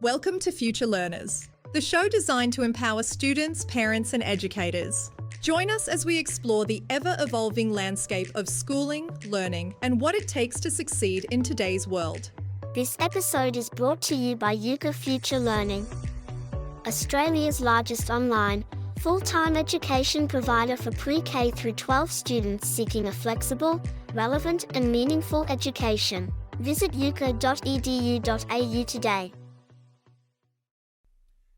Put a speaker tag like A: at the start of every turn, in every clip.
A: Welcome to Future Learners, the show designed to empower students, parents, and educators. Join us as we explore the ever-evolving landscape of schooling, learning, and what it takes to succeed in today's world.
B: This episode is brought to you by Yuka Future Learning, Australia's largest online, full-time education provider for pre-K through 12 students seeking a flexible, relevant, and meaningful education. Visit yuka.edu.au today.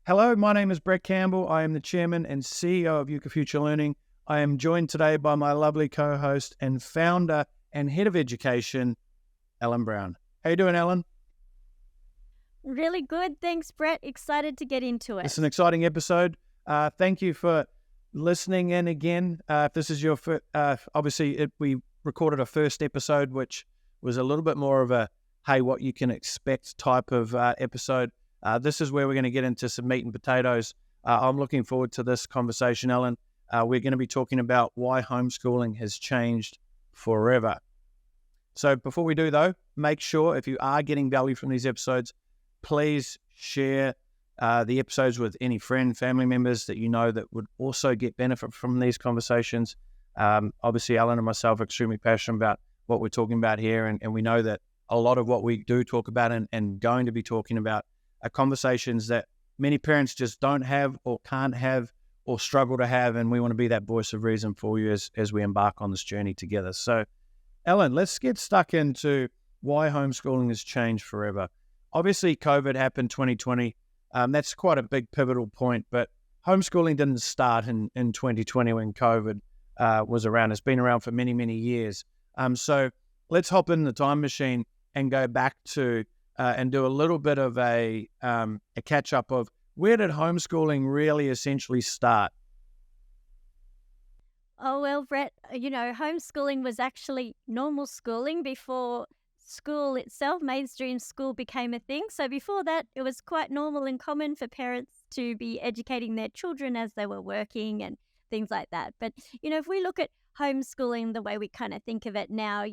C: Hello, my name is Brett Campbell. I am the Chairman and CEO of Yuka Future Learning. I am joined today by my lovely co-host and founder and head of education, Ellen Brown. How you doing, Ellen?
D: Really good. Thanks, Brett. Excited to get into it.
C: It's an exciting episode. Thank you for listening in again. If this is your first, we recorded a first episode, which was a little bit more of a, hey, what you can expect type of episode. This is where we're going to get into some meat and potatoes. I'm looking forward to this conversation, Ellen. We're going to be talking about why homeschooling has changed forever. So before we do, though, make sure if you are getting value from these episodes, please share the episodes with any friend, family members that you know that would also get benefit from these conversations. Obviously, Ellen and myself are extremely passionate about what we're talking about here, and we know that a lot of what we do talk about and going to be talking about are conversations that many parents just don't have or can't have or struggle to have, and we want to be that voice of reason for you as we embark on this journey together. So, Ellen, let's get stuck into why homeschooling has changed forever. Obviously, COVID happened 2020. That's quite a big pivotal point, but homeschooling didn't start in 2020 when COVID was around. It's been around for many, many years. So let's hop in the time machine and go back to and do a little bit of a catch-up of where did homeschooling really essentially start?
D: Oh, well, Brett, homeschooling was actually normal schooling before school itself, mainstream school, became a thing. So before that, it was quite normal and common for parents to be educating their children as they were working and things like that. But, if we look at homeschooling the way we kind of think of it now,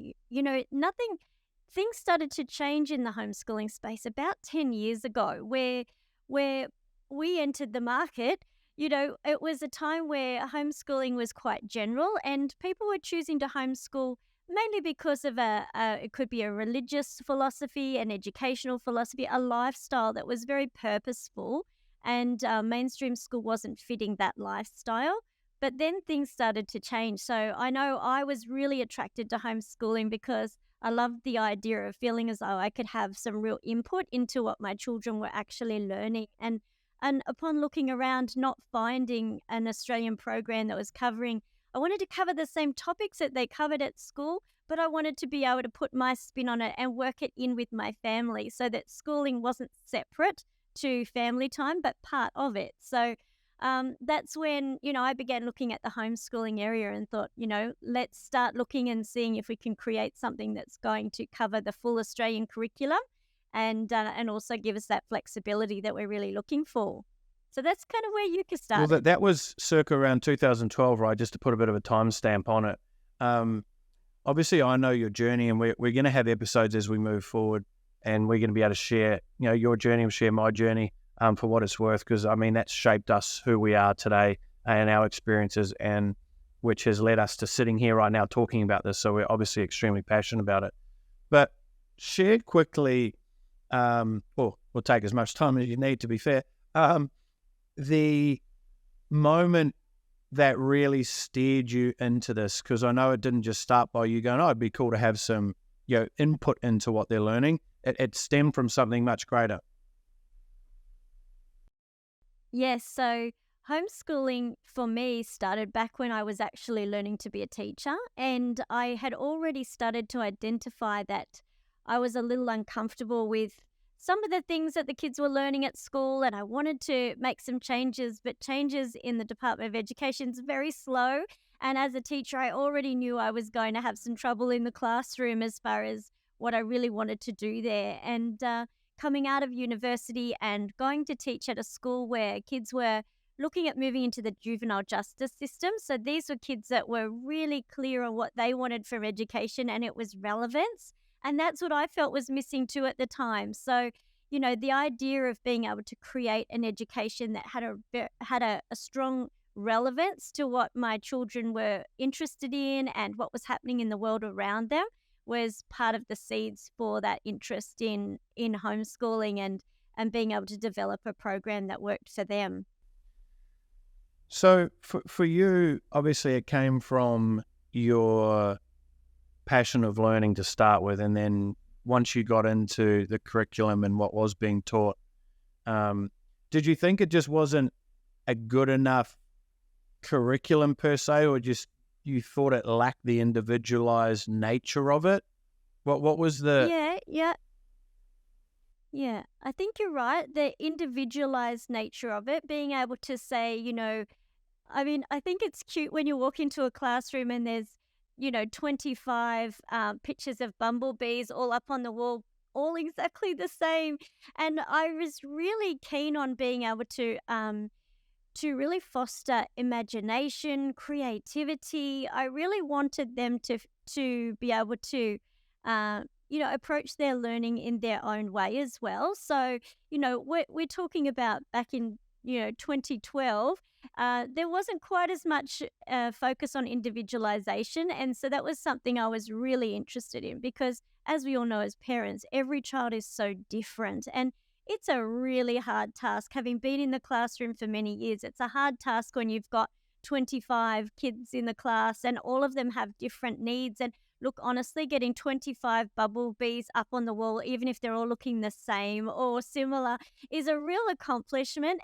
D: things started to change in the homeschooling space about 10 years ago where we entered the market. It was a time where homeschooling was quite general and people were choosing to homeschool mainly because of it could be a religious philosophy, an educational philosophy, a lifestyle that was very purposeful, and mainstream school wasn't fitting that lifestyle. But then things started to change. So I know I was really attracted to homeschooling because I loved the idea of feeling as though I could have some real input into what my children were actually learning. And upon looking around, not finding an Australian program that was covering, I wanted to cover the same topics that they covered at school, but I wanted to be able to put my spin on it and work it in with my family so that schooling wasn't separate to family time, but part of it. So that's when, I began looking at the homeschooling area and thought, let's start looking and seeing if we can create something that's going to cover the full Australian curriculum and also give us that flexibility that we're really looking for. So that's kind of where Yuka started.
C: Well, that was circa around 2012, right? Just to put a bit of a timestamp on it. Obviously, I know your journey, and we're going to have episodes as we move forward, and we're going to be able to share, your journey and share my journey for what it's worth, because, that's shaped us who we are today and our experiences, and which has led us to sitting here right now talking about this. So we're obviously extremely passionate about it. But share quickly, we'll take as much time as you need, to be fair, the moment that really steered you into this, because I know it didn't just start by you going, it'd be cool to have some input into what they're learning. It stemmed from something much greater.
D: Yes, so homeschooling for me started back when I was actually learning to be a teacher, and I had already started to identify that I was a little uncomfortable with some of the things that the kids were learning at school, and I wanted to make some changes, but changes in the Department of Education is very slow. And as a teacher, I already knew I was going to have some trouble in the classroom as far as what I really wanted to do there. And coming out of university and going to teach at a school where kids were looking at moving into the juvenile justice system. So these were kids that were really clear on what they wanted from education, and it was relevance. And that's what I felt was missing too at the time. So, the idea of being able to create an education that had a strong relevance to what my children were interested in and what was happening in the world around them was part of the seeds for that interest in homeschooling and being able to develop a program that worked for them.
C: So for you, obviously it came from your passion of learning to start with, and then once you got into the curriculum and what was being taught, did you think it just wasn't a good enough curriculum per se, or just you thought it lacked the individualized nature of it? What was the...
D: Yeah, I think you're right. The individualized nature of it, being able to say, I think it's cute when you walk into a classroom and there's 25 pictures of bumblebees all up on the wall, all exactly the same. And I was really keen on being able to really foster imagination, creativity. I really wanted them to be able to, approach their learning in their own way as well. So, we're talking about back in 2012. There wasn't quite as much focus on individualization. And so that was something I was really interested in because, as we all know as parents, every child is so different. And it's a really hard task. Having been in the classroom for many years, it's a hard task when you've got 25 kids in the class and all of them have different needs. And look, honestly, getting 25 bumblebees up on the wall, even if they're all looking the same or similar, is a real accomplishment.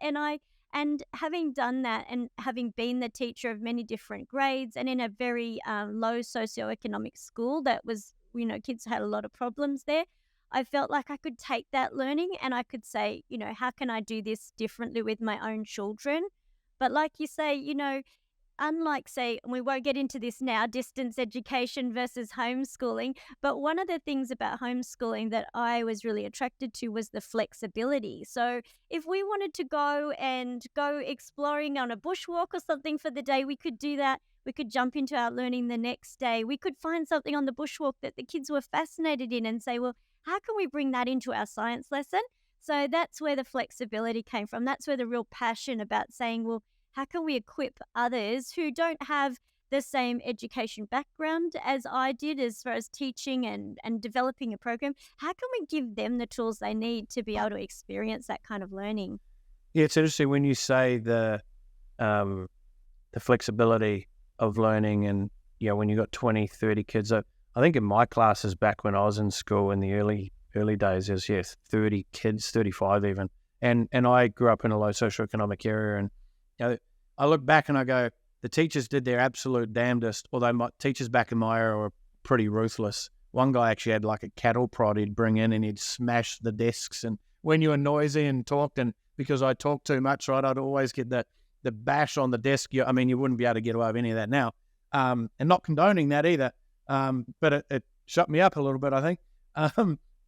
D: And having done that and having been the teacher of many different grades and in a very low socioeconomic school that was, kids had a lot of problems there, I felt like I could take that learning and I could say, how can I do this differently with my own children? But like you say, unlike, say, and we won't get into this now, distance education versus homeschooling, but one of the things about homeschooling that I was really attracted to was the flexibility. So if we wanted to go exploring on a bushwalk or something for the day, we could do that. We could jump into our learning the next day. We could find something on the bushwalk that the kids were fascinated in and say, well, how can we bring that into our science lesson? So that's where the flexibility came from. That's where the real passion about saying, well, how can we equip others who don't have the same education background as I did as far as teaching and developing a program? How can we give them the tools they need to be able to experience that kind of learning?
C: Yeah, it's interesting when you say the flexibility of learning and, when you got 20, 30 kids. I think in my classes back when I was in school in the early days, there's 30 kids, 35 even. And I grew up in a low socioeconomic area, and I look back and I go, the teachers did their absolute damnedest, although my teachers back in my area were pretty ruthless. One guy actually had like a cattle prod he'd bring in and he'd smash the desks, and when you were noisy and talked, and because I talked too much, right, I'd always get the bash on the desk. You wouldn't be able to get away with any of that now. And not condoning that either. But it shut me up a little bit, I think.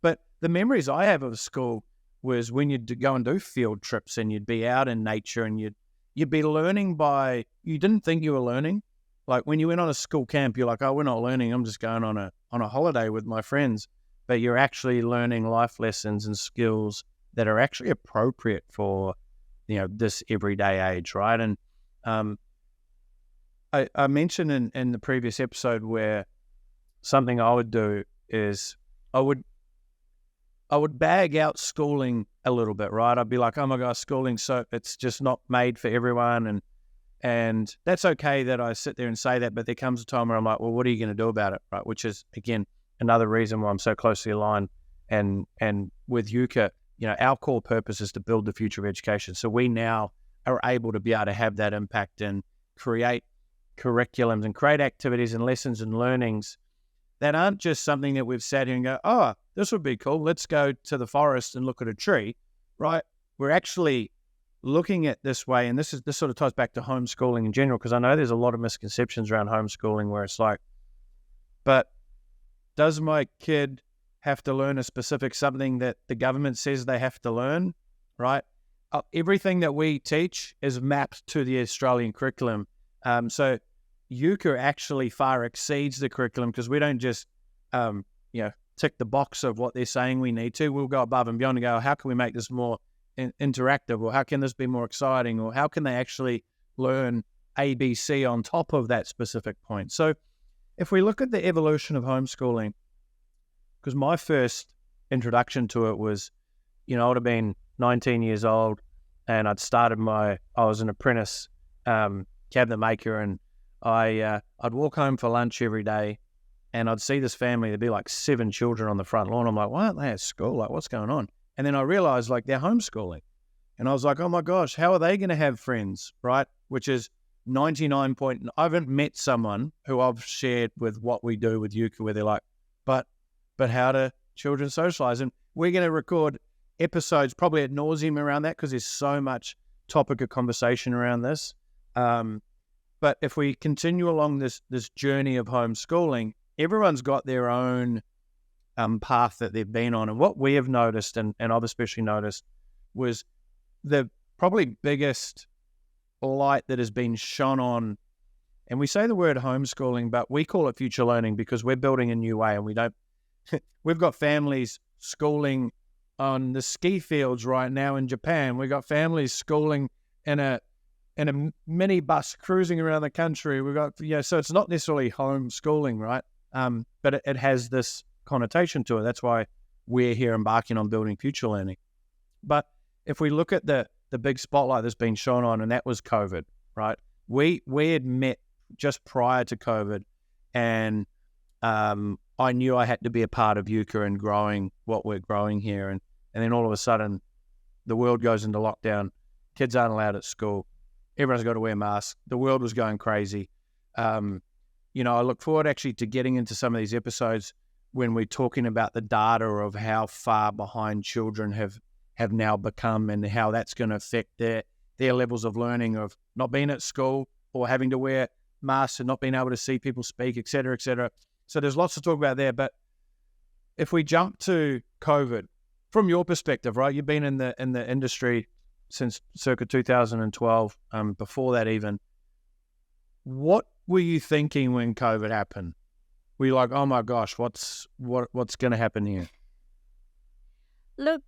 C: But the memories I have of school was when you'd go and do field trips and you'd be out in nature and you'd be learning you didn't think you were learning. Like when you went on a school camp, you're like, oh, we're not learning. I'm just going on a holiday with my friends. But you're actually learning life lessons and skills that are actually appropriate for, this everyday age, right? And I mentioned in the previous episode where something I would do is I would bag out schooling a little bit, right? I'd be like, oh my gosh, schooling, so it's just not made for everyone. And that's okay that I sit there and say that, but there comes a time where I'm like, well, what are you going to do about it, right? Which is, again, another reason why I'm so closely aligned. And with UCA, our core purpose is to build the future of education. So we now are able to be able to have that impact and create curriculums and create activities and lessons and learnings that aren't just something that we've sat here and go, oh, this would be cool. Let's go to the forest and look at a tree, right? We're actually looking at this way, and this sort of ties back to homeschooling in general, because I know there's a lot of misconceptions around homeschooling where it's like, but does my kid have to learn a specific something that the government says they have to learn, right? Everything that we teach is mapped to the Australian curriculum. So UCA actually far exceeds the curriculum, because we don't just, tick the box of what they're saying we need to. We'll go above and beyond and go, how can we make this more interactive, or how can this be more exciting, or how can they actually learn ABC on top of that specific point? So if we look at the evolution of homeschooling, because my first introduction to it was, I would have been 19 years old, and I was an apprentice cabinet maker, and I'd walk home for lunch every day, and I'd see this family. There'd be like 7 children on the front lawn. I'm like, why aren't they at school? Like, what's going on? And then I realized, like, they're homeschooling. And I was like, oh my gosh, how are they going to have friends, right? Which is 99 point. I haven't met someone who I've shared with what we do with Yuka where they're like, but how do children socialize? And we're going to record episodes probably ad nauseum around that because there's so much topic of conversation around this. But if we continue along this journey of homeschooling, everyone's got their own path that they've been on. And what we have noticed, and I've especially noticed, was the probably biggest light that has been shone on, and we say the word homeschooling, but we call it future learning because we're building a new way, and we've got families schooling on the ski fields right now in Japan. We've got families schooling in a mini bus cruising around the country. We've got, so it's not necessarily homeschooling, right? But it has this connotation to it. That's why we're here embarking on building future learning. But if we look at the big spotlight that's been shown on, and that was COVID, right? We had met just prior to COVID, and I knew I had to be a part of Yuka and growing what we're growing here. And then all of a sudden, the world goes into lockdown. Kids aren't allowed at school. Everyone's got to wear masks. The world was going crazy. I look forward actually to getting into some of these episodes when we're talking about the data of how far behind children have now become, and how that's going to affect their levels of learning, of not being at school or having to wear masks and not being able to see people speak, et cetera, et cetera. So there's lots to talk about there. But if we jump to COVID, from your perspective, right, you've been in the industry since circa 2012, before that even, what were you thinking when COVID happened? Were you like, oh my gosh, what's going to happen here?
D: Look,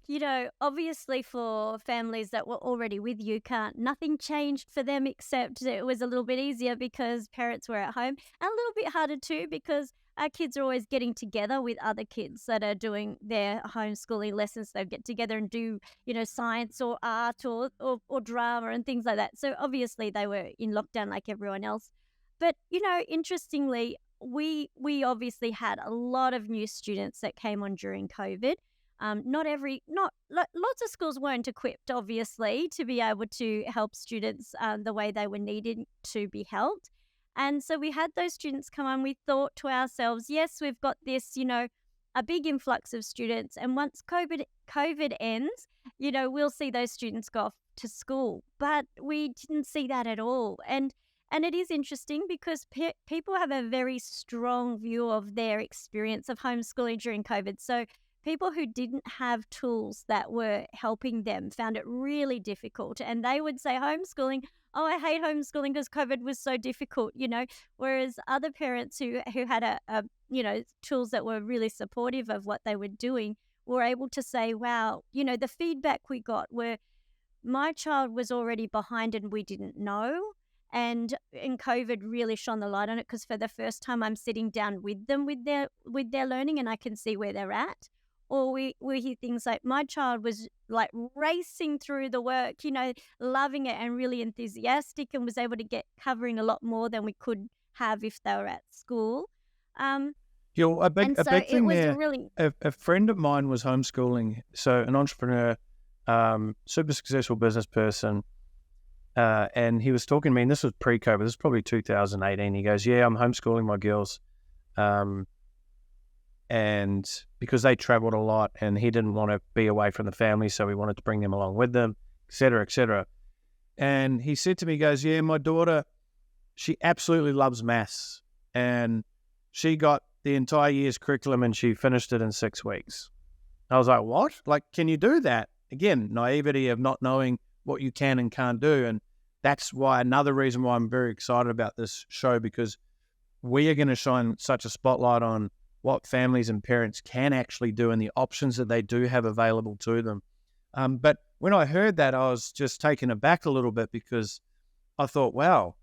D: obviously for families that were already with Yuka, nothing changed for them except it was a little bit easier because parents were at home, and a little bit harder too because our kids are always getting together with other kids that are doing their homeschooling lessons. They get together and do, science or art or drama and things like that. So obviously they were in lockdown like everyone else. But, interestingly, we obviously had a lot of new students that came on during COVID. Lots of schools weren't equipped, obviously, to be able to help students the way they were needed to be helped. And so we had those students come on. We thought to ourselves, yes, we've got this, a big influx of students. And once COVID ends, we'll see those students go off to school. But we didn't see that at all. And it is interesting because people have a very strong view of their experience of homeschooling during COVID. So people who didn't have tools that were helping them found it really difficult. And they would say homeschooling, oh, I hate homeschooling because COVID was so difficult, whereas other parents who had a tools that were really supportive of what they were doing were able to say, wow, the feedback we got were my child was already behind and we didn't know. And COVID really shone the light on it because for the first time I'm sitting down with them with their learning and I can see where they're at. Or we hear things like my child was like racing through the work, loving it and really enthusiastic and was able to get covering a lot more than we could have if they were at school.
C: A big thing there, really... a friend of mine was homeschooling, so an entrepreneur, super successful business person, and he was talking to me, and this was pre-COVID, this was probably 2018. He goes, yeah, I'm homeschooling my girls. And because they traveled a lot and he didn't want to be away from the family, so he wanted to bring them along with them, et cetera, et cetera. And he said to me, he goes, yeah, my daughter, she absolutely loves maths. And she got the entire year's curriculum and she finished it in 6 weeks. I was like, what? Like, can you do that? Again, naivety of not knowing what you can and can't do. And that's why another reason why I'm very excited about this show, because we are going to shine such a spotlight on what families and parents can actually do and the options that they do have available to them. But when I heard that, I was just taken aback a little bit, because I thought, wow,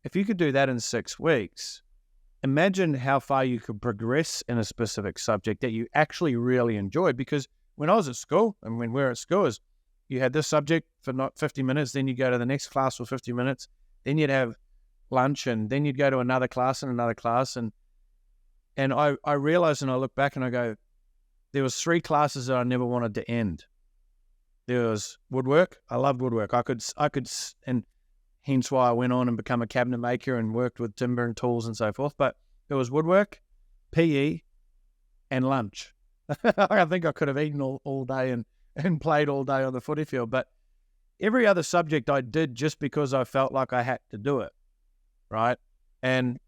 C: if you could do that in 6 weeks, imagine how far you could progress in a specific subject that you actually really enjoyed. Because when I was at school, and when we were at school, is you had this subject for not 50 minutes, then you go to the next class for 50 minutes, then you'd have lunch, and then you'd go to another class and another class. And I realized, and I look back and I go, there was 3 classes that I never wanted to end. There was woodwork. I loved woodwork. I could, and hence why I went on and become a cabinet maker and worked with timber and tools and so forth. But it was woodwork, PE, and lunch. I think I could have eaten all day and played all day on the footy field. But every other subject I did just because I felt like I had to do it, right? And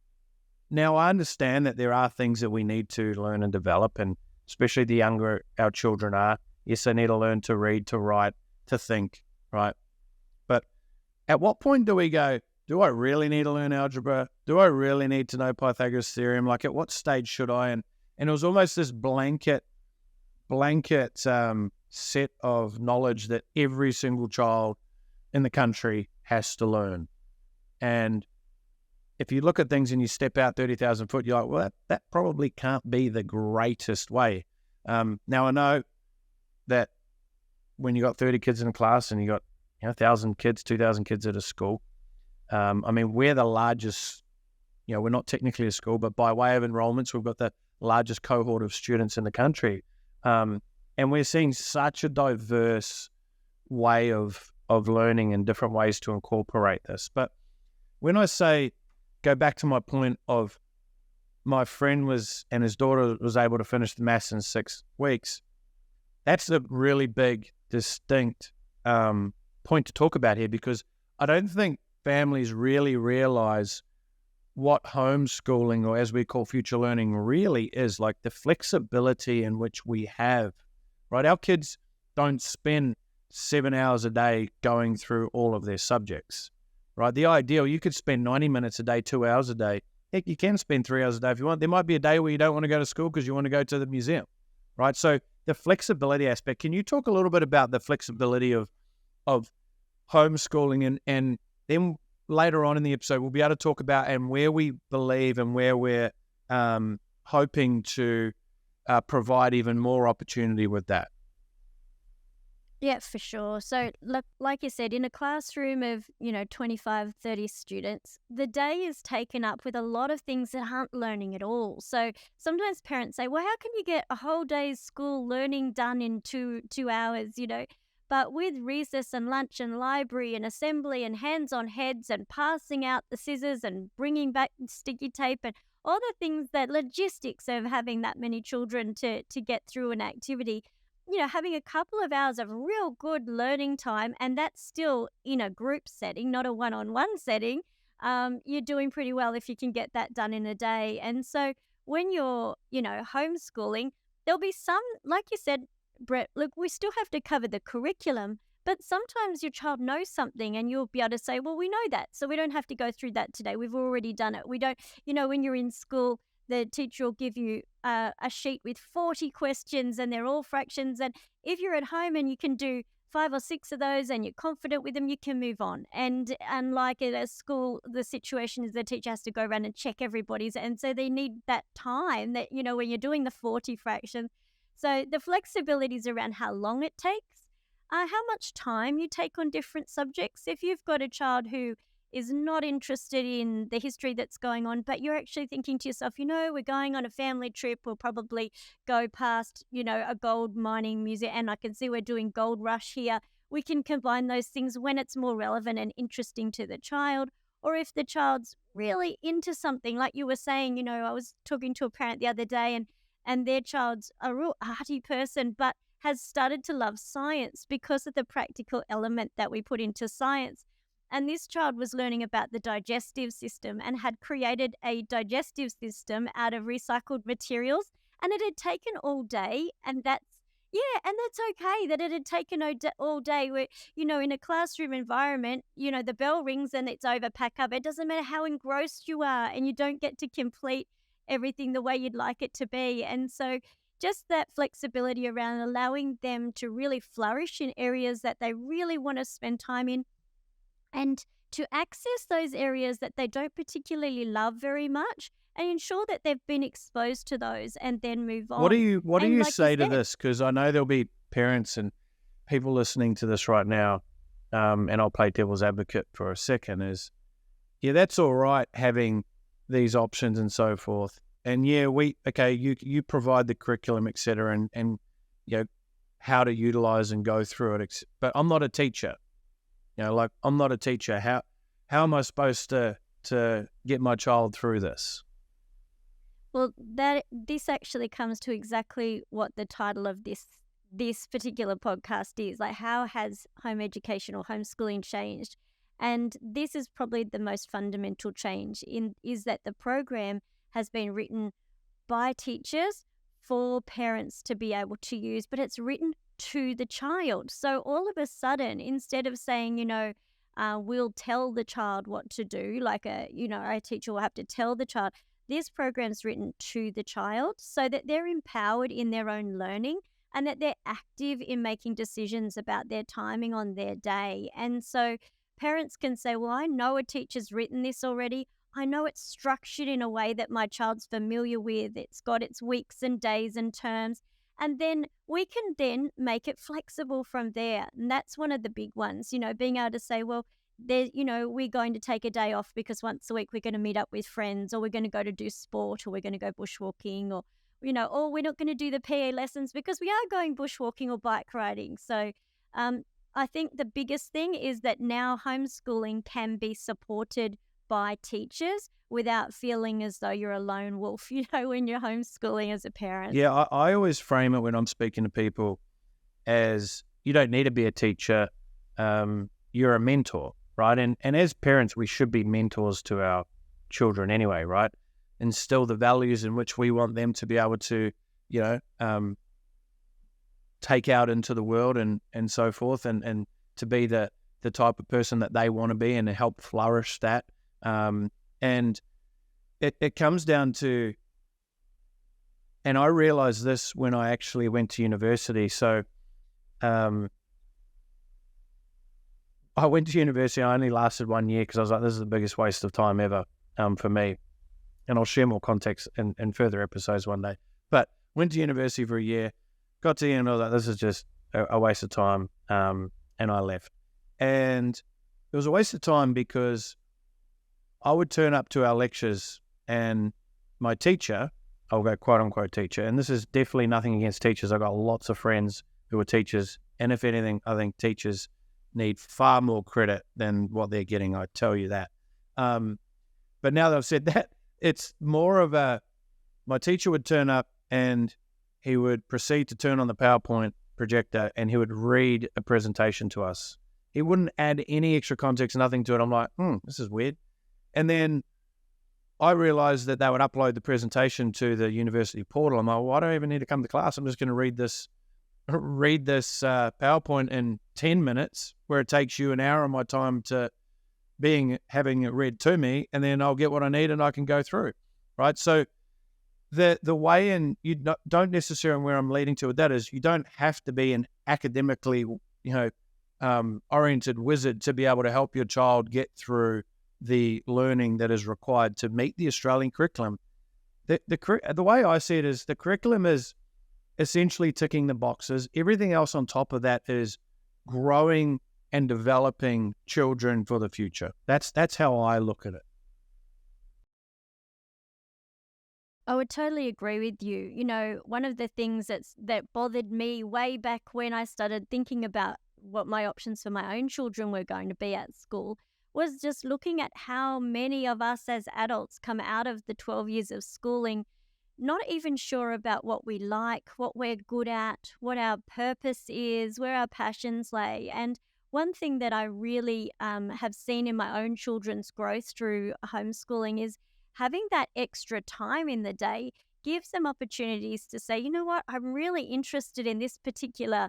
C: now I understand that there are things that we need to learn and develop, and especially the younger our children are. Yes, they need to learn to read, to write, to think, right? But at what point do we go, do I really need to learn algebra? Do I really need to know Pythagoras' theorem? Like, at what stage should I? And it was almost this blanket set of knowledge that every single child in the country has to learn. And if you look at things and you step out 30,000 foot, you're like, well, that probably can't be the greatest way. Now, I know that when you got 30 kids in a class and you got 1,000 kids, 2,000 kids at a school, I mean, we're the largest, we're not technically a school, but by way of enrollments, we've got the largest cohort of students in the country. And we're seeing such a diverse way of learning and different ways to incorporate this. But when I say, go back to my point of my friend and his daughter was able to finish the maths in 6 weeks, that's a really big, distinct point to talk about here, because I don't think families really realize what homeschooling, or as we call future learning, really is. Like, the flexibility in which we have, right? Our kids don't spend 7 hours a day going through all of their subjects, right? The ideal, you could spend 90 minutes a day, 2 hours a day. Heck, you can spend 3 hours a day if you want. There might be a day where you don't want to go to school because you want to go to the museum, right? So the flexibility aspect, can you talk a little bit about the flexibility of homeschooling, and then later on in the episode, we'll be able to talk about and where we believe and where we're hoping to provide even more opportunity with that.
D: Yeah, for sure. So, like you said, in a classroom of, 25, 30 students, the day is taken up with a lot of things that aren't learning at all. So sometimes parents say, well, how can you get a whole day's school learning done in two hours, But with recess and lunch and library and assembly and hands-on heads and passing out the scissors and bringing back sticky tape and all the things, that logistics of having that many children to get through an activity, having a couple of hours of real good learning time, and that's still in a group setting, not a one-on-one setting, you're doing pretty well if you can get that done in a day. And so when you're, homeschooling, there'll be some, like you said, Brett, look, we still have to cover the curriculum, but sometimes your child knows something and you'll be able to say, well, we know that, so we don't have to go through that today. We've already done it. We don't, when you're in school, the teacher will give you a sheet with 40 questions and they're all fractions. And if you're at home and you can do 5 or 6 of those and you're confident with them, you can move on. And unlike at a school, the situation is the teacher has to go around and check everybody's. And so they need that time that, when you're doing the 40 fractions. So the flexibility is around how long it takes, how much time you take on different subjects. If you've got a child who is not interested in the history that's going on, but you're actually thinking to yourself, we're going on a family trip, we'll probably go past, a gold mining museum, and I can see we're doing Gold Rush here. We can combine those things when it's more relevant and interesting to the child. Or if the child's really into something, like you were saying, I was talking to a parent the other day and their child's a real arty person, but has started to love science because of the practical element that we put into science. And this child was learning about the digestive system and had created a digestive system out of recycled materials. And it had taken all day. And that's okay that it had taken all day. Where, in a classroom environment, the bell rings and it's over, pack up. It doesn't matter how engrossed you are and you don't get to complete everything the way you'd like it to be. And so just that flexibility around allowing them to really flourish in areas that they really want to spend time in, and to access those areas that they don't particularly love very much, and ensure that they've been exposed to those and then move on.
C: What do you
D: And like you
C: say to
D: said,
C: this? Because I know there'll be parents and people listening to this right now, and I'll play devil's advocate for a second, is, yeah, that's all right having these options and so forth. And yeah, you provide the curriculum, et cetera, and you know, how to utilize and go through it. But I'm not a teacher. I'm not a teacher. How am I supposed to get my child through this?
D: well, this actually comes to exactly what the title of this particular podcast is. Like, how has home education or homeschooling changed? And this is probably the most fundamental change is that the program has been written by teachers for parents to be able to use, but it's written to the child. So all of a sudden, instead of saying, we'll tell the child what to do, like a teacher will have to tell the child, this program's written to the child so that they're empowered in their own learning and that they're active in making decisions about their timing on their day. And so parents can say, well, I know a teacher's written this already. I know it's structured in a way that my child's familiar with. It's got its weeks and days and terms. And then we can then make it flexible from there. And that's one of the big ones, being able to say, well, we're going to take a day off because once a week we're going to meet up with friends, or we're going to go to do sport, or we're going to go bushwalking, or we're not going to do the PE lessons because we are going bushwalking or bike riding. So I think the biggest thing is that now homeschooling can be supported by teachers without feeling as though you're a lone wolf, when you're homeschooling as a parent.
C: Yeah, I always frame it when I'm speaking to people as, you don't need to be a teacher, you're a mentor, right? And as parents, we should be mentors to our children anyway, right? Instill the values in which we want them to be able to, take out into the world and so forth, and to be the type of person that they want to be and to help flourish that. And it comes down to, and I realized this when I actually went to university. So I went to university, I only lasted 1 year because I was like, this is the biggest waste of time ever for me. And I'll share more context in further episodes one day. But went to university for a year, got to the end, I was like, this is just a waste of time, and I left. And it was a waste of time because I would turn up to our lectures and my teacher, I'll go quote unquote teacher, and this is definitely nothing against teachers. I've got lots of friends who are teachers, and if anything, I think teachers need far more credit than what they're getting, I tell you that. But now that I've said that, it's more of my teacher would turn up and he would proceed to turn on the PowerPoint projector and he would read a presentation to us. He wouldn't add any extra context, nothing to it. I'm like, this is weird. And then I realized that they would upload the presentation to the university portal. I'm like, well, I don't even need to come to class. I'm just going to read this PowerPoint in 10 minutes, where it takes you an hour of my time to having it read to me, and then I'll get what I need and I can go through, right? So the way, and you don't necessarily, where I'm leading to with that is, you don't have to be an academically, oriented wizard to be able to help your child get through the learning that is required to meet the Australian curriculum. The way I see it is, the curriculum is essentially ticking the boxes. Everything else on top of that is growing and developing children for the future. That's how I look at it.
D: I would totally agree with you. One of the things that bothered me way back when I started thinking about what my options for my own children were going to be at school was just looking at how many of us as adults come out of the 12 years of schooling not even sure about what we like, what we're good at, what our purpose is, where our passions lay. And one thing that I really have seen in my own children's growth through homeschooling is having that extra time in the day gives them opportunities to say, you know what, I'm really interested in this particular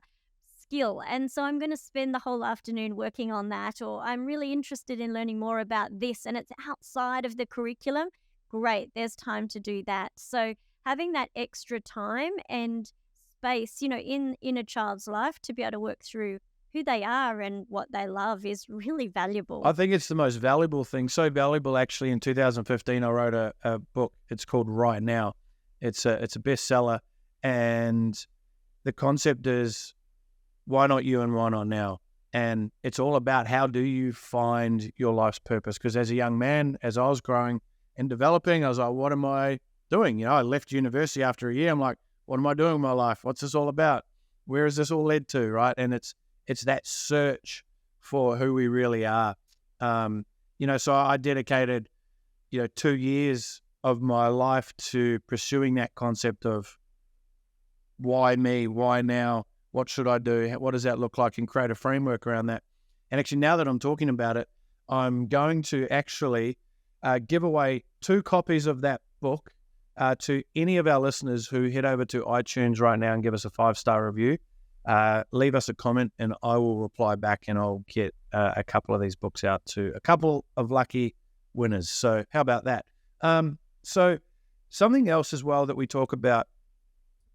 D: skill, and so I'm going to spend the whole afternoon working on that, or I'm really interested in learning more about this, and it's outside of the curriculum. great, there's time to do that. So having that extra time and space, in a child's life to be able to work through who they are and what they love is really valuable.
C: I think it's the most valuable thing. So valuable, actually. In 2015, I wrote a book. It's called Right Now. It's a bestseller, and the concept is, why not you and why not now? And it's all about, how do you find your life's purpose? Because as a young man, as I was growing and developing, I was like, what am I doing? I left university after a year. I'm like, what am I doing with my life? What's this all about? Where has this all led to, right? And it's that search for who we really are. So I dedicated, 2 years of my life to pursuing that concept of why me, why now, what should I do, what does that look like, and create a framework around that. And actually, now that I'm talking about it, I'm going to actually give away 2 copies of that book to any of our listeners who head over to iTunes right now and give us a 5-star review. Leave us a comment and I will reply back, and I'll get a couple of these books out to a couple of lucky winners. So how about that? So something else as well that we talk about,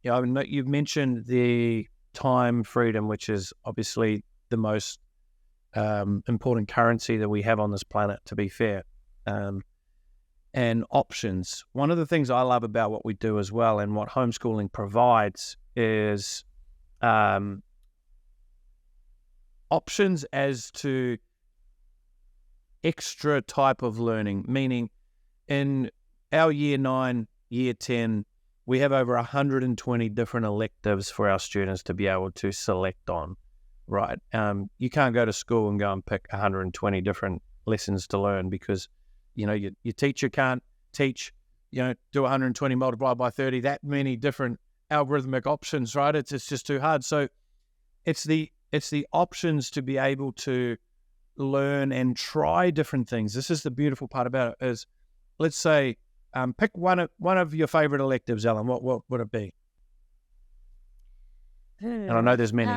C: you've mentioned the time freedom, which is obviously the most important currency that we have on this planet, to be fair, and options. One of the things I love about what we do as well, and what homeschooling provides, is options as to extra type of learning, meaning in our year 9, year 10, we have over 120 different electives for our students to be able to select on, right? You can't go to school and go and pick 120 different lessons to learn, because, your teacher can't teach, do 120 multiplied by 30, that many different algorithmic options, right? It's just too hard. So it's the options to be able to learn and try different things. This is the beautiful part about it, is, let's say, pick one of your favorite electives, Ellen. What would it be? And I know there's many.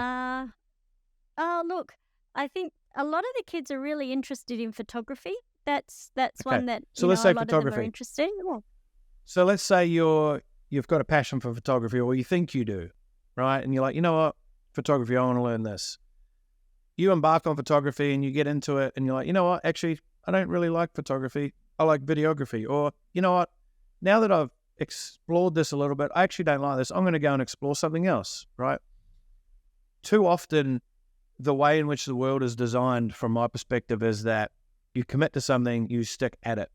D: Look, I think a lot of the kids are really interested in photography. That's
C: Okay.
D: one that
C: So let's say
D: a lot of them are
C: photography.
D: interested in. Oh.
C: So let's say you've got a passion for photography, or you think you do, right? And you're like, you know what, photography, I want to learn this. You embark on photography and you get into it, and you're like, you know what, actually, I don't really like photography. I like videography. Or, you know what, now that I've explored this a little bit, I actually don't like this. I'm going to go and explore something else, right? Too often, the way in which the world is designed, from my perspective, is that you commit to something, you stick at it.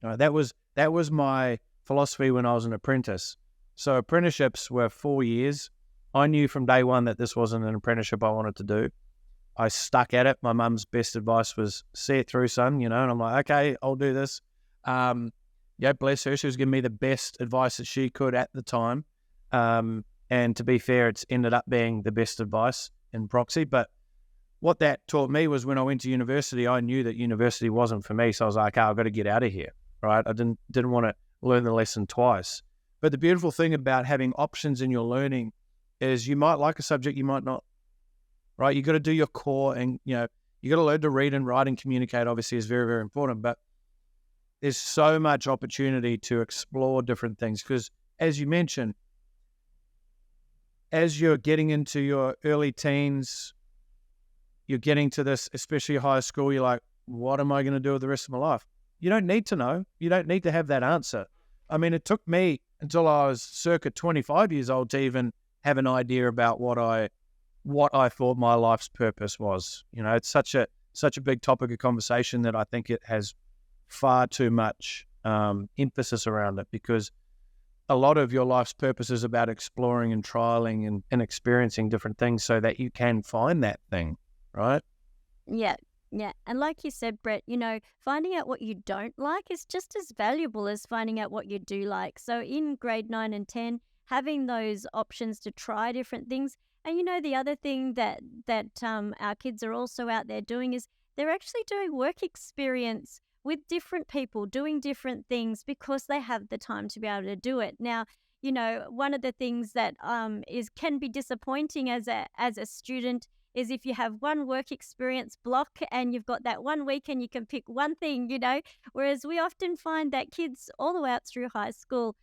C: Right? That was my philosophy when I was an apprentice. So apprenticeships were 4 years. I knew from day one that this wasn't an apprenticeship I wanted to do. I stuck at it. My mum's best advice was, see it through, son, and I'm like, okay, I'll do this. Bless her. She was giving me the best advice that she could at the time. And to be fair, it's ended up being the best advice in proxy. But what that taught me was, when I went to university, I knew that university wasn't for me. So I was like, I've got to get out of here, right? I didn't want to learn the lesson twice. But the beautiful thing about having options in your learning is, you might like a subject, you might not, right? You got to do your core, and, you got to learn to read and write and communicate, obviously, is very, very important. But there's so much opportunity to explore different things, because, as you mentioned, as you're getting into your early teens, you're getting to this, especially high school, you're like, what am I going to do with the rest of my life? You don't need to know. You don't need to have that answer. I mean, it took me until I was circa 25 years old to even have an idea about what I thought my life's purpose was. It's such a big topic of conversation that I think it has far too much emphasis around it, because a lot of your life's purpose is about exploring and trialing and experiencing different things so that you can find that thing, right?
D: Yeah. And like you said, Brett, finding out what you don't like is just as valuable as finding out what you do like. So in grade 9 and 10, having those options to try different things. And the other thing that our kids are also out there doing is, they're actually doing work experience with different people, doing different things, because they have the time to be able to do it. Now, one of the things that can be disappointing as a student is if you have one work experience block and you've got that 1 week and you can pick one thing, whereas we often find that kids all the way up through high school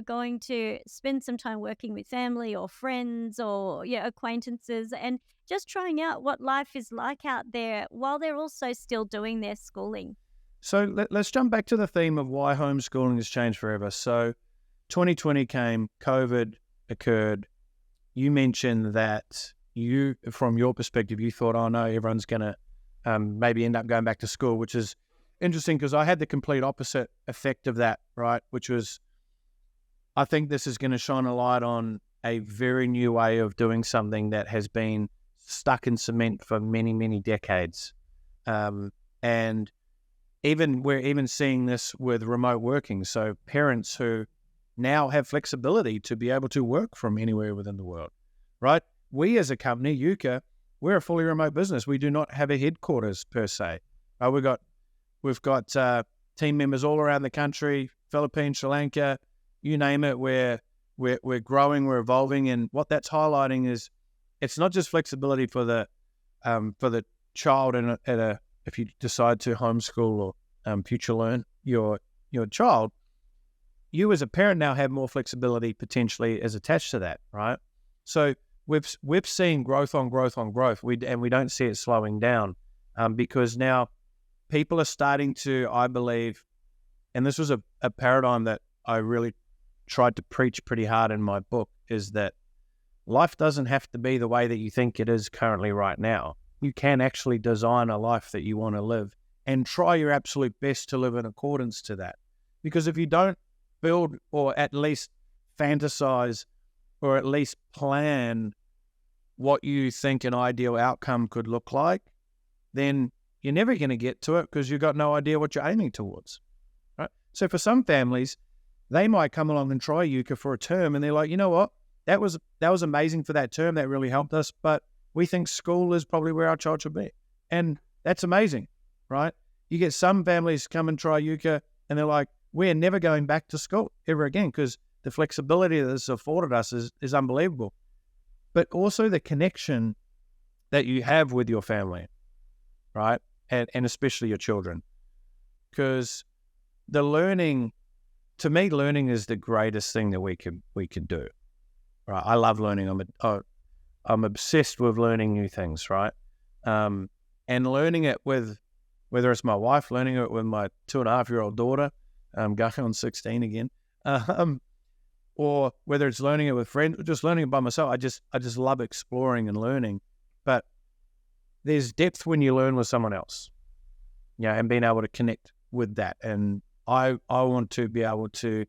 D: going to spend some time working with family or friends or acquaintances and just trying out what life is like out there while they're also still doing their schooling.
C: So let's jump back to the theme of why homeschooling has changed forever. So 2020 came, COVID occurred. You mentioned that from your perspective, you thought, oh no, everyone's going to maybe end up going back to school, which is interesting because I had the complete opposite effect of that, right? Which was, I think this is going to shine a light on a very new way of doing something that has been stuck in cement for many, many decades. And we're even seeing this with remote working. So parents who now have flexibility to be able to work from anywhere within the world, right? We as a company, Yuka, we're a fully remote business. We do not have a headquarters per se. We've got team members all around the country, Philippines, Sri Lanka, you name it. We're growing, we're evolving, and what that's highlighting is it's not just flexibility for the child if you decide to homeschool or future learn your child. You as a parent now have more flexibility potentially as attached to that, right? So we've seen growth on growth on growth. We don't see it slowing down because now people are starting to, I believe, and this was a paradigm that I really tried to preach pretty hard in my book, is that life doesn't have to be the way that you think it is currently right now. You can actually design a life that you want to live and try your absolute best to live in accordance to that. Because if you don't build or at least fantasize or at least plan what you think an ideal outcome could look like, then you're never going to get to it because you've got no idea what you're aiming towards, right? So for some families, they might come along and try Yuka for a term and they're like, you know what, that was amazing for that term. That really helped us, but we think school is probably where our child should be. And that's amazing, right? You get some families come and try Yuka and they're like, we're never going back to school ever again because the flexibility that this afforded us is unbelievable. But also the connection that you have with your family, right? And especially your children. Because the learning, to me, learning is the greatest thing that we could do, right? I love learning. I'm obsessed with learning new things, right? And learning it with, whether it's my wife, learning it with my 2.5-year-old daughter, going on 16 again, or whether it's learning it with friends, or just learning it by myself. I just love exploring and learning. But there's depth when you learn with someone else, and being able to connect with that. And I want to be able to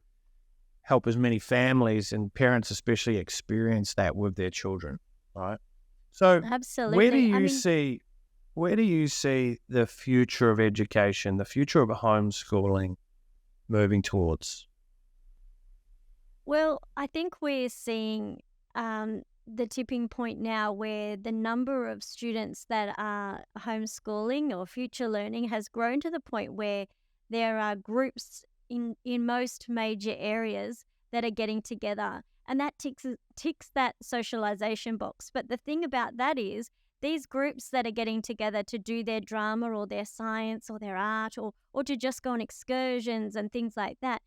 C: help as many families and parents especially experience that with their children, right? So
D: Absolutely.
C: where do you see the future of education, the future of homeschooling moving towards?
D: Well, I think we're seeing the tipping point now where the number of students that are homeschooling or future learning has grown to the point where there are groups in most major areas that are getting together, and that ticks that socialization box. But the thing about that is these groups that are getting together to do their drama or their science or their art or to just go on excursions and things like that,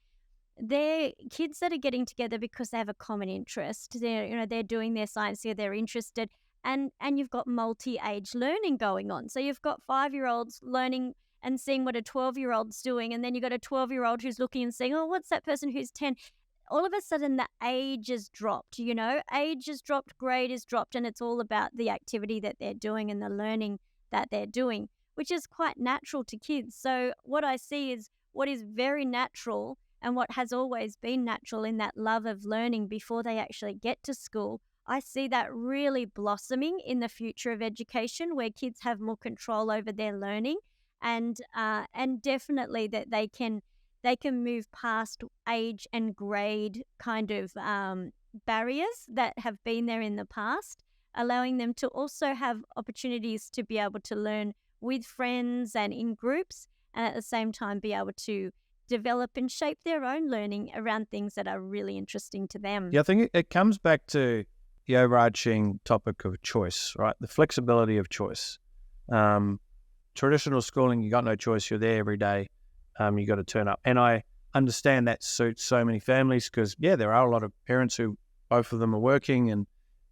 D: they're kids that are getting together because they have a common interest. They're doing their science here, they're interested, and you've got multi-age learning going on. So you've got 5-year-olds learning and seeing what a 12-year-old's doing, and then you've got a 12-year-old who's looking and saying, oh, what's that person who's 10? All of a sudden the age has dropped, age has dropped, grade has dropped, and it's all about the activity that they're doing and the learning that they're doing, which is quite natural to kids. So what I see is what is very natural and what has always been natural in that love of learning before they actually get to school. I see that really blossoming in the future of education, where kids have more control over their learning, and definitely that they can move past age and grade kind of barriers that have been there in the past, allowing them to also have opportunities to be able to learn with friends and in groups, and at the same time be able to develop and shape their own learning around things that are really interesting to them.
C: Yeah, I think it comes back to, the overarching topic of choice, right? The flexibility of choice. Traditional schooling, you got no choice. You're there every day. You got to turn up. And I understand that suits so many families because, there are a lot of parents who both of them are working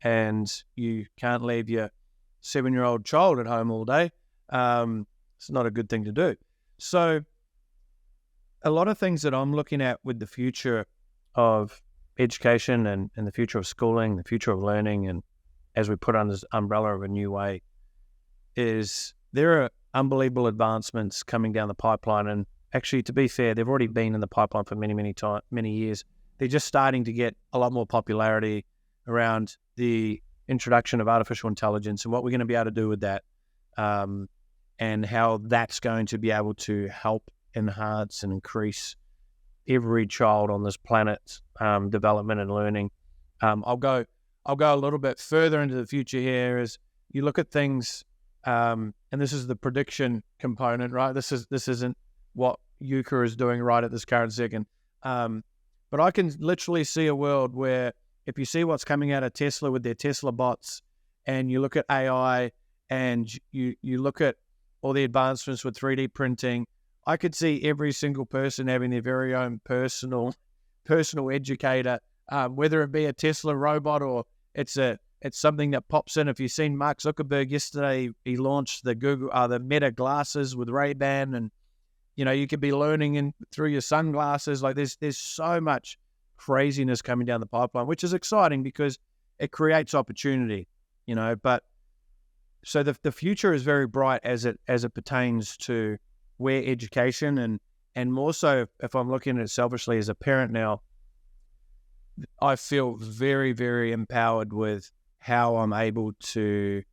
C: and you can't leave your 7-year-old child at home all day. It's not a good thing to do. So a lot of things that I'm looking at with the future of education and the future of schooling, the future of learning, and as we put under this umbrella of a new way, is there are unbelievable advancements coming down the pipeline. And actually, to be fair, they've already been in the pipeline for many years. They're just starting to get a lot more popularity around the introduction of artificial intelligence and what we're going to be able to do with that, and how that's going to be able to help enhance and increase every child on this planet's development and learning. I'll go a little bit further into the future here as you look at things, and this is the prediction component, right? This isn't what Yuka is doing right at this current second. But I can literally see a world where if you see what's coming out of Tesla with their Tesla bots, and you look at AI, and you look at all the advancements with 3D printing, I could see every single person having their very own personal educator, whether it be a Tesla robot or it's something that pops in. If you've seen Mark Zuckerberg yesterday, he launched the Meta glasses with Ray-Ban, and you could be learning through your sunglasses. Like there's so much craziness coming down the pipeline, which is exciting because it creates opportunity, But so the future is very bright as it pertains to where education and more so if I'm looking at it selfishly as a parent now, I feel very, very empowered with how I'm able to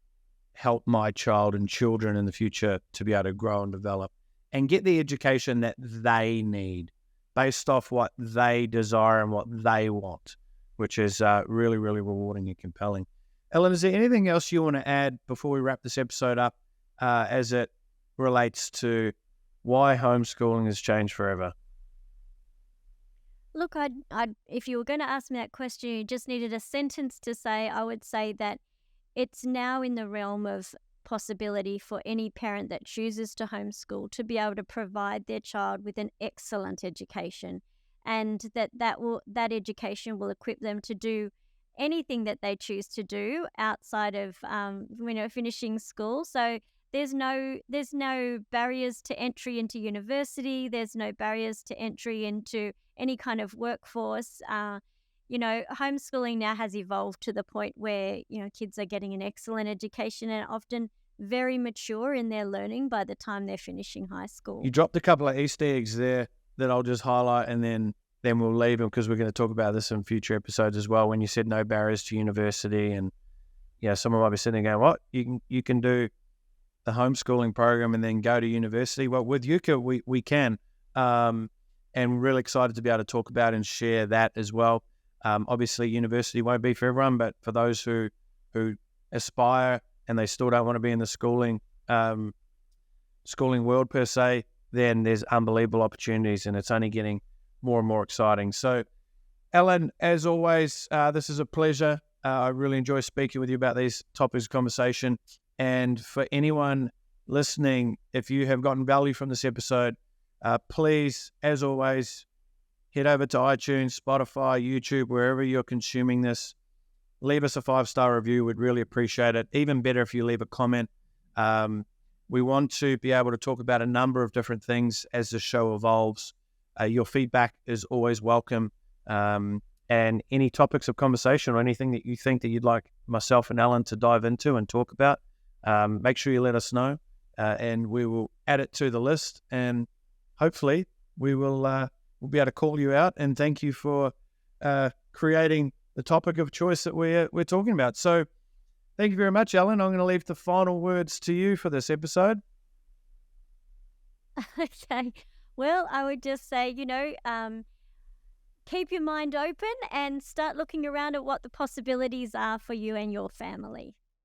C: help my child and children in the future to be able to grow and develop and get the education that they need based off what they desire and what they want, which is really, really rewarding and compelling. Ellen, is there anything else you want to add before we wrap this episode up as it relates to why homeschooling has changed forever?
D: Look, if you were going to ask me that question, you just needed a sentence to say, I would say that it's now in the realm of possibility for any parent that chooses to homeschool to be able to provide their child with an excellent education, and that education will equip them to do anything that they choose to do outside of finishing school. So there's no barriers to entry into university. There's no barriers to entry into any kind of workforce. Homeschooling now has evolved to the point where, kids are getting an excellent education and often very mature in their learning by the time they're finishing high school.
C: You dropped a couple of Easter eggs there that I'll just highlight, and then we'll leave them because we're going to talk about this in future episodes as well. When you said no barriers to university, and someone might be sitting there going, what? You can do the homeschooling program and then go to university? Well, with Yuka, we can. And we're really excited to be able to talk about and share that as well. Obviously, university won't be for everyone, but for those who aspire and they still don't want to be in the schooling world per se, then there's unbelievable opportunities, and it's only getting more and more exciting. So, Ellen, as always, this is a pleasure. I really enjoy speaking with you about these topics of conversation. And for anyone listening, if you have gotten value from this episode, please, as always, head over to iTunes, Spotify, YouTube, wherever you're consuming this. Leave us a 5-star review. We'd really appreciate it. Even better if you leave a comment. We want to be able to talk about a number of different things as the show evolves. Your feedback is always welcome. And any topics of conversation or anything that you think that you'd like myself and Ellen to dive into and talk about, make sure you let us know, and we will add it to the list. And hopefully we'll be able to call you out and thank you for creating the topic of choice that we're talking about. So thank you very much, Ellen. I'm going to leave the final words to you for this episode.
D: Okay. Well, I would just say, keep your mind open and start looking around at what the possibilities are for you and your family.